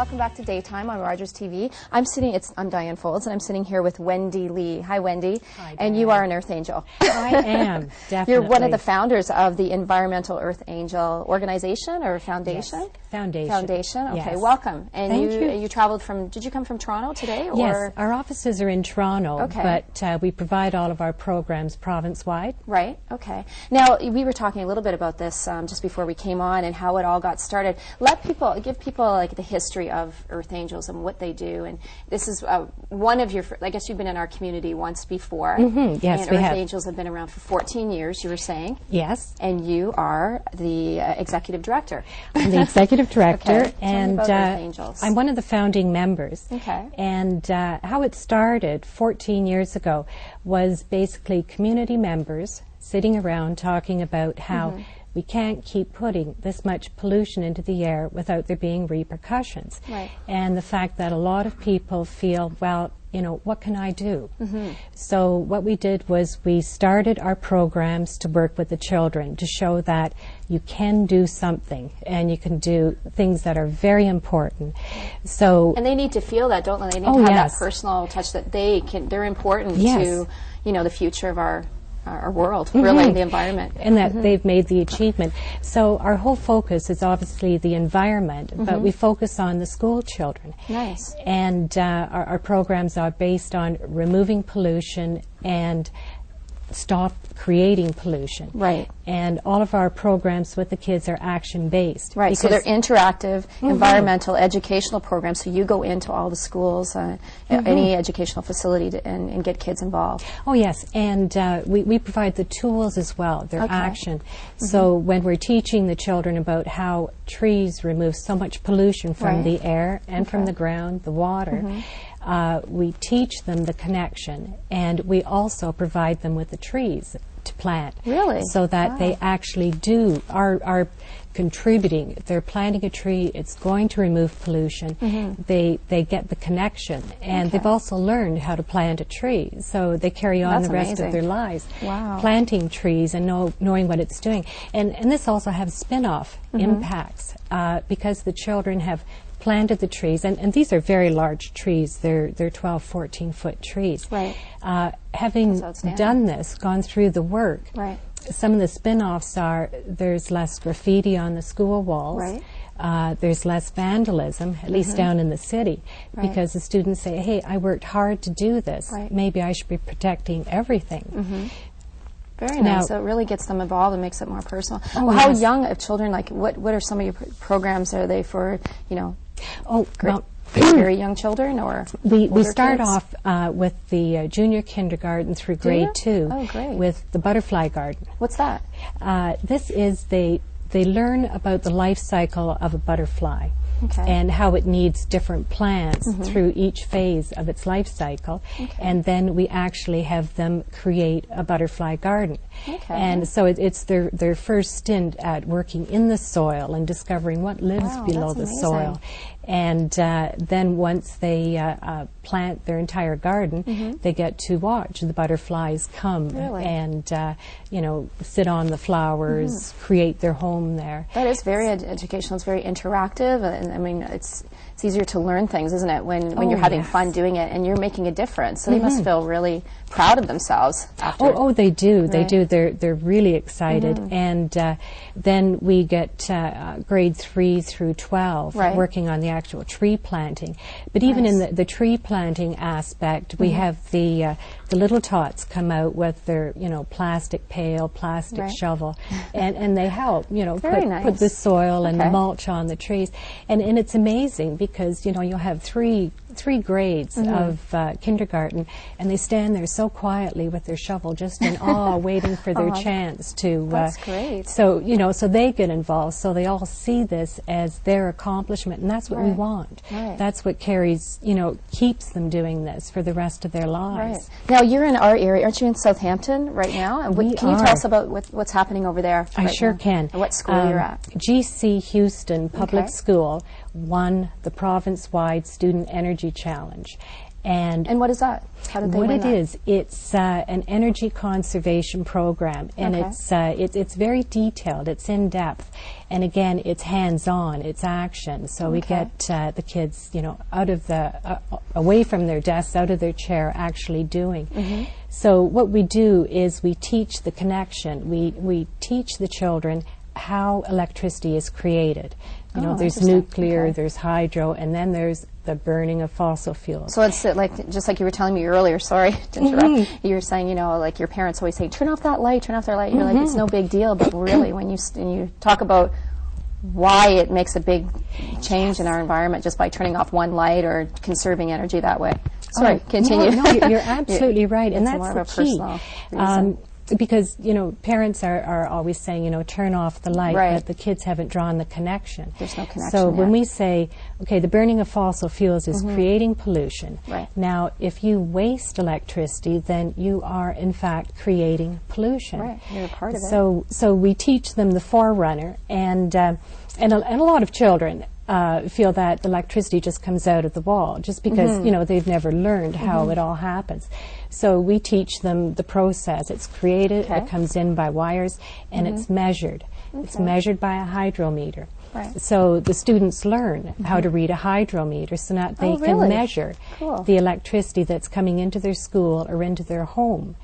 welcome back to Daytime on Rogers TV. I'm Diane Folds, and I'm sitting here with Wendy Lee. Hi, Wendy. Hi, and you are an Earth Angel. I am, definitely. You're one of the founders of the Environmental Earth Angel organization or foundation? Yes. Foundation. Foundation, okay, yes. welcome. And Thank you. You traveled from, did you come from Toronto today? Or? Yes, our offices are in Toronto, okay. but we provide all of our programs province-wide. Right, okay. Now, we were talking a little bit about this just before we came on and how it all got started. Give people like the history of Earth Angels and what they do. And this is one of your, I guess you've been in our community once before. Mm-hmm. Yes, and we Earth have. Angels have been around for 14 years, you were saying. Yes. And you are the executive director. I'm the executive director, okay. and Tell me about Earth Angels. I'm one of the founding members. Okay. And how it started 14 years ago was basically community members sitting around talking about how we can't keep putting this much pollution into the air without there being repercussions. Right. And the fact that a lot of people feel, well, you know, what can I do? So what we did was we started our programs to work with the children to show that you can do something and you can do things that are very important. So and they need to feel that, don't they? They need to have that personal touch that they're important to, you know, the future of our world, really, the environment. And that they've made the achievement. So our whole focus is obviously the environment, but we focus on the school children. Nice. And our programs are based on removing pollution and stop creating pollution. Right. And all of our programs with the kids are action-based. Right, so they're interactive, environmental, educational programs, so you go into all the schools, any educational facility and get kids involved. Oh, yes, and we provide the tools as well, their action. So when we're teaching the children about how trees remove so much pollution from the air and from the ground, the water, we teach them the connection, and we also provide them with the trees to plant. Really? So that they actually are contributing. If they're planting a tree, it's going to remove pollution. They get the connection, and they've also learned how to plant a tree, so they carry on the rest of their lives planting trees and knowing what it's doing. And this also has spin-off impacts because the children have planted the trees, and these are very large trees. They're 12, 14-foot trees. Right. Having done this, gone through the work, some of the spin-offs are there's less graffiti on the school walls. Right. There's less vandalism, at least down in the city, because the students say, hey, I worked hard to do this. Maybe I should be protecting everything. Very nice. So it really gets them involved and makes it more personal. Well, how young of children, like what are some of your programs? Are they for, you know, very young children, or we start off with the junior kindergarten through grade 2 with the butterfly garden. What's that? This is they learn about the life cycle of a butterfly. And how it needs different plants through each phase of its life cycle. And then we actually have them create a butterfly garden. And so it's their first stint at working in the soil and discovering what lives below the soil. And then once they plant their entire garden, they get to watch the butterflies come and you know, sit on the flowers, create their home there. That is very educational. It's very interactive, and I mean, it's easier to learn things, isn't it, when you're having fun doing it and you're making a difference. So they must feel really proud of themselves after. Oh, they do. They do. They're really excited. And then we get grade 3 through 12 working on the actual tree planting. But even in the tree planting aspect, we have the little tots come out with their, you know, plastic pail, plastic shovel, and they help, you know, put the soil and the mulch on the trees. And it's amazing because, you know, you'll have three grades of kindergarten, and they stand there so quietly with their shovel, just in awe, waiting for their chance to. That's great. So, you know, so they get involved, so they all see this as their accomplishment, and that's what we want. That's what carries, you know, keeps them doing this for the rest of their lives. Now, you're in our area. Aren't you in Southampton right now? And can you tell us about what's happening over there? I sure can. And what school you're at? GC Houston Public School won the province-wide Student Energy Challenge. And what is that? How did they what win it that? is, it's an energy conservation program, and it's very detailed. It's in depth, and again, it's hands-on. It's action. So we get the kids, you know, out of the away from their desks, out of their chair, actually doing. So what we do is we teach the connection. We teach the children how electricity is created. You know, there's nuclear, there's hydro, and then there's the burning of fossil fuels. So it's like, just like you were telling me earlier, sorry to interrupt, you were saying, you know, like your parents always say, turn off that light, turn off that light. You're like, it's no big deal, but really, when you talk about why it makes a big change in our environment just by turning off one light or conserving energy that way. Sorry, continue. No, you're absolutely right, and that's more the of a key. personal reason. Because, you know, parents are always saying, you know, turn off the light, Right. but the kids haven't drawn the connection. There's no connection So when yet. we say, okay, the burning of fossil fuels is creating pollution. Right. Now, if you waste electricity, then you are, in fact, creating pollution. Right, you're a part of it. So we teach them the forerunner, and a lot of children feel that the electricity just comes out of the wall, just because, you know, they've never learned how it all happens. So we teach them the process. It's created, it comes in by wires, and it's measured. It's measured by a hydrometer. Right. So the students learn how to read a hydrometer, so that they can measure the electricity that's coming into their school or into their home.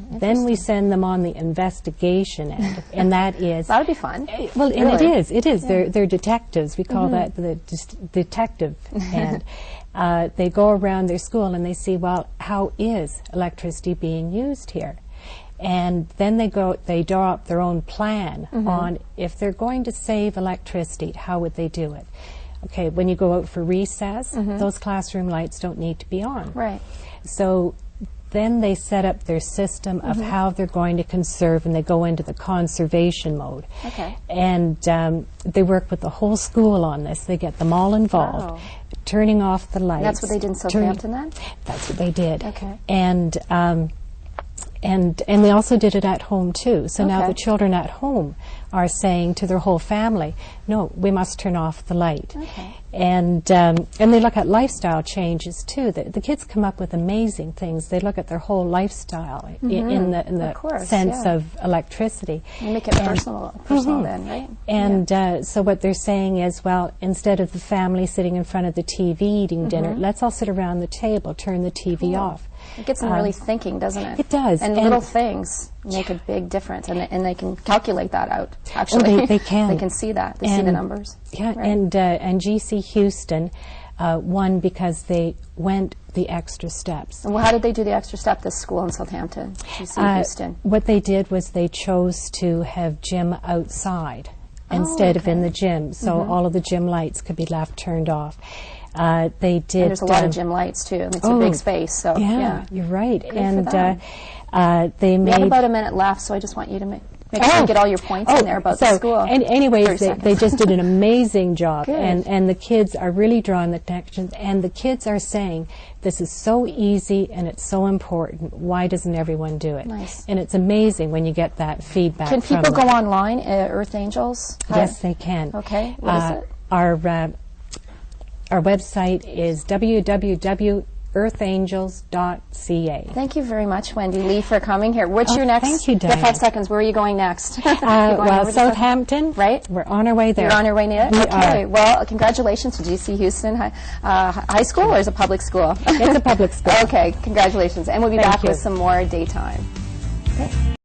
Then we send them on the investigation end, and that is... That would be fun. Well, Really? and it is. Yeah. They're detectives. We call that the detective end. They go around their school and they see, well, how is electricity being used here? And then they draw up their own plan on if they're going to save electricity, how would they do it? Okay, when you go out for recess, those classroom lights don't need to be on. Right. So then they set up their system of how they're going to conserve, and they go into the conservation mode. Okay. And they work with the whole school on this. They get them all involved. Wow. Turning off the lights. And that's what they did in Southampton then? That's what they did. Okay. And they also did it at home too. So now the children at home are saying to their whole family, no, we must turn off the light. Okay. And they look at lifestyle changes too. The kids come up with amazing things. They look at their whole lifestyle in the sense of electricity. And make it personal then, right? And so what they're saying is, well, instead of the family sitting in front of the TV eating dinner, let's all sit around the table, turn the TV off. It gets them really thinking, doesn't it? It does. And little things make a big difference, and they can calculate that out, actually. They can. They can see that. They see the numbers. Yeah, right. and GC Houston won because they went the extra steps. And how did they do the extra step, this school in Southampton, GC Houston? What they did was they chose to have gym outside instead of in the gym, so all of the gym lights could be left turned off. They did. And there's a lot of gym lights too. It's a big space, so you're right. Good and for them. They made. We have about a minute left, so I just want you to make sure you get all your points in there about the school. Anyways, they just did an amazing job, Good. and the kids are really drawing the connections, and the kids are saying, this is so easy and it's so important. Why doesn't everyone do it? Nice. And it's amazing when you get that feedback. Can from people them. go online, Earth Angels? Yes, they can. Okay. What is it? Our website is www.earthangels.ca. Thank you very much, Wendy Lee, for coming here. What's your next? Thank you, You have Diane. 5 seconds. Where are you going next? You going Well, over to Southampton. Right. We're on our way there. You're on your way now? We Okay. are. Well, congratulations to GC Houston High School, or is it a public school? It's a public school. Okay. Congratulations. And we'll be Thank back you. with some more daytime. Okay.